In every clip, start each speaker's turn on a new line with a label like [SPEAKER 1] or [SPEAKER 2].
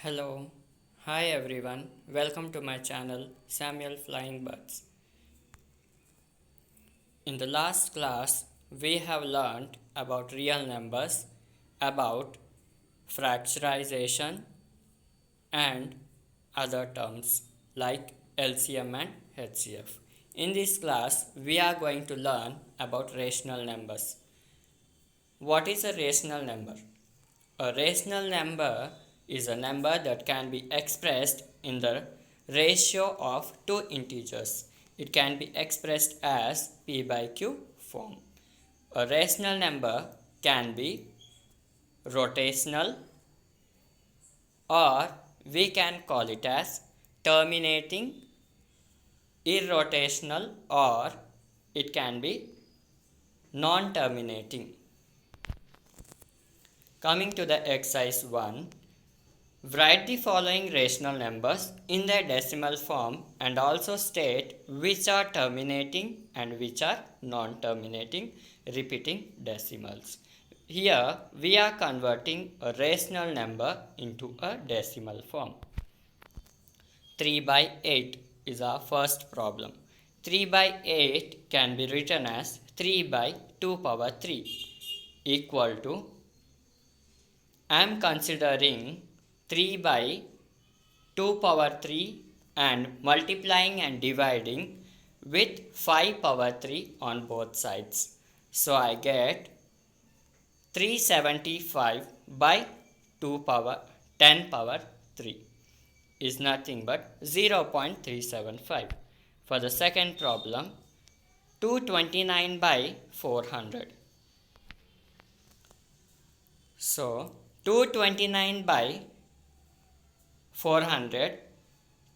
[SPEAKER 1] Hello, hi everyone, welcome to my channel Samuel Flying Birds. In the last class, we have learned about real numbers, about fractionalization, and other terms like LCM and HCF. In this class, we are going to learn about rational numbers. What is a rational number? A rational number is a number that can be expressed in the ratio of two integers. It can be expressed as p by q form. A rational number can be rotational, or we can call it as terminating, irrotational, or it can be non-terminating. Coming to the exercise 1, write the following rational numbers in their decimal form and also state which are terminating and which are non-terminating repeating decimals. Here we are converting a rational number into a decimal form. 3 by 8 is our first problem. 3 by 8 can be written as 3 by 2 power 3 equal to, I am considering 3 by 2 power 3 and multiplying and dividing with 5 power 3 on both sides. So I get 375 by 2 power 10 power 3 is nothing but 0.375. For the second problem, 229 by 400. So 229 by 400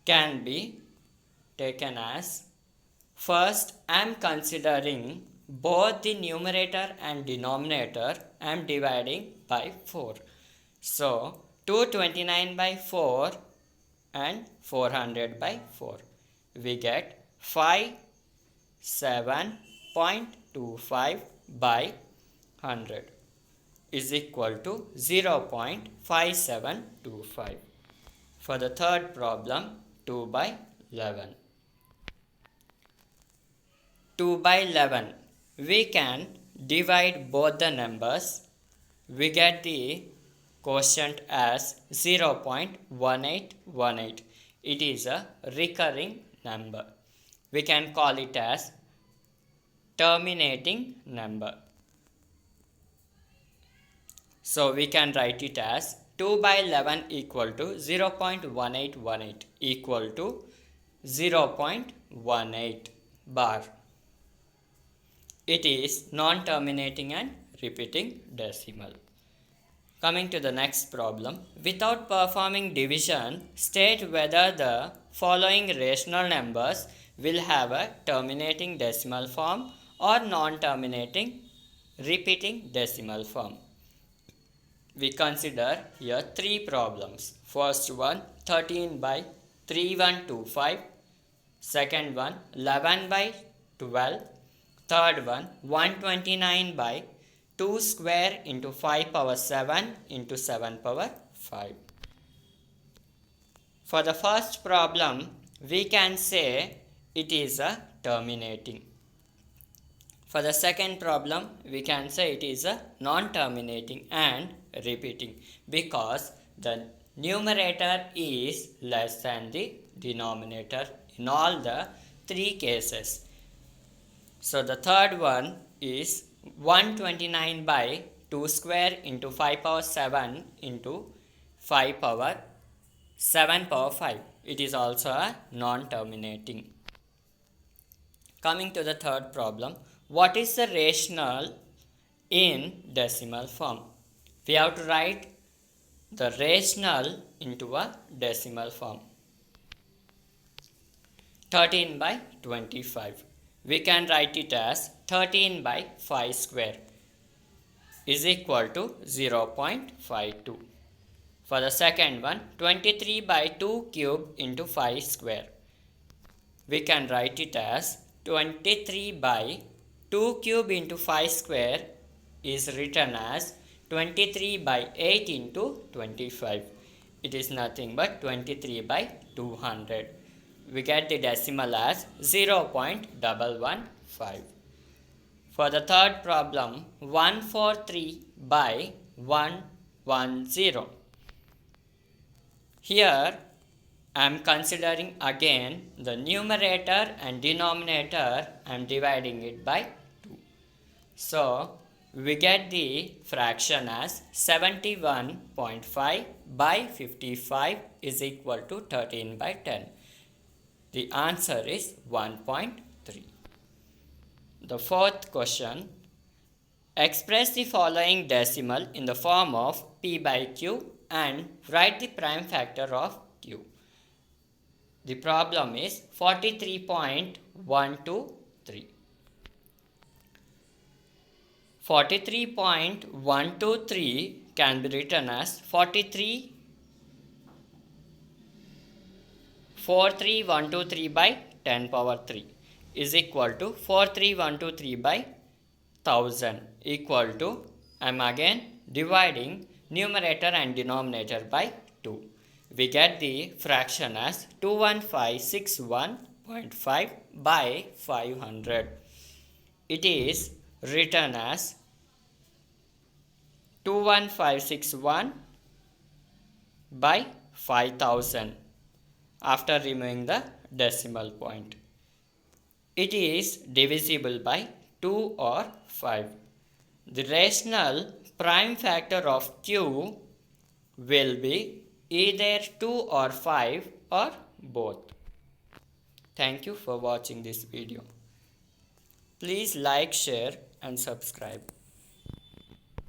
[SPEAKER 1] can be taken as, first I am considering both the numerator and denominator, I am dividing by 4. So 229 by 4 and 400 by 4. We get 57.25 by 100 is equal to 0.5725. For the third problem, 2 by 11. 2 by 11, we can divide both the numbers. We get the quotient as 0.1818. It is a recurring number. We can call it as terminating number. So we can write it as 2 by 11 equal to 0.1818 equal to 0.18 bar. It is non-terminating and repeating decimal. Coming to the next problem, without performing division, state whether the following rational numbers will have a terminating decimal form or non-terminating repeating decimal form. We consider here three problems. First one, 13 by 3125. Second one, 11 by 12. Third one, 129 by 2 square into 5 power 7 into 7 power 5. For the first problem, we can say it is a terminating. For the second problem, we can say it is a non-terminating and repeating because the numerator is less than the denominator in all the three cases. So the third one is 129 by 2 square into 5 power 7 into 5 power 7 power 5. It is also a non-terminating. Coming to the third problem, what is the rational in decimal form? We have to write the rational into a decimal form. 13 by 25. We can write it as 13 by 5 square is equal to 0.52. For the second one, 23 by 2 cube into 5 square. We can write it as 23 by 2 cube into 5 square is written as 23 by 8 into 25 it is nothing but 23 by 200. We get the decimal as 0.115. For the third problem, 143 by 110. Here I am considering again the numerator and denominator. I am dividing it by 2. So we get the fraction as 71.5 by 55 is equal to 13 by 10. The answer is 1.3. The fourth question, express the following decimal in the form of p by q and write the prime factor of q. The problem is 43.123. 43.123 can be written as 43123 by 10 power 3 is equal to 43123 by 1000 equal to, I am again dividing numerator and denominator by 2. We get the fraction as 21561.5 by 500. It is written as 21561 by 5000 after removing the decimal point. It is divisible by 2 or 5. The rational prime factor of q will be either 2 or 5 or both. Thank you for watching this video. Please like, share and subscribe.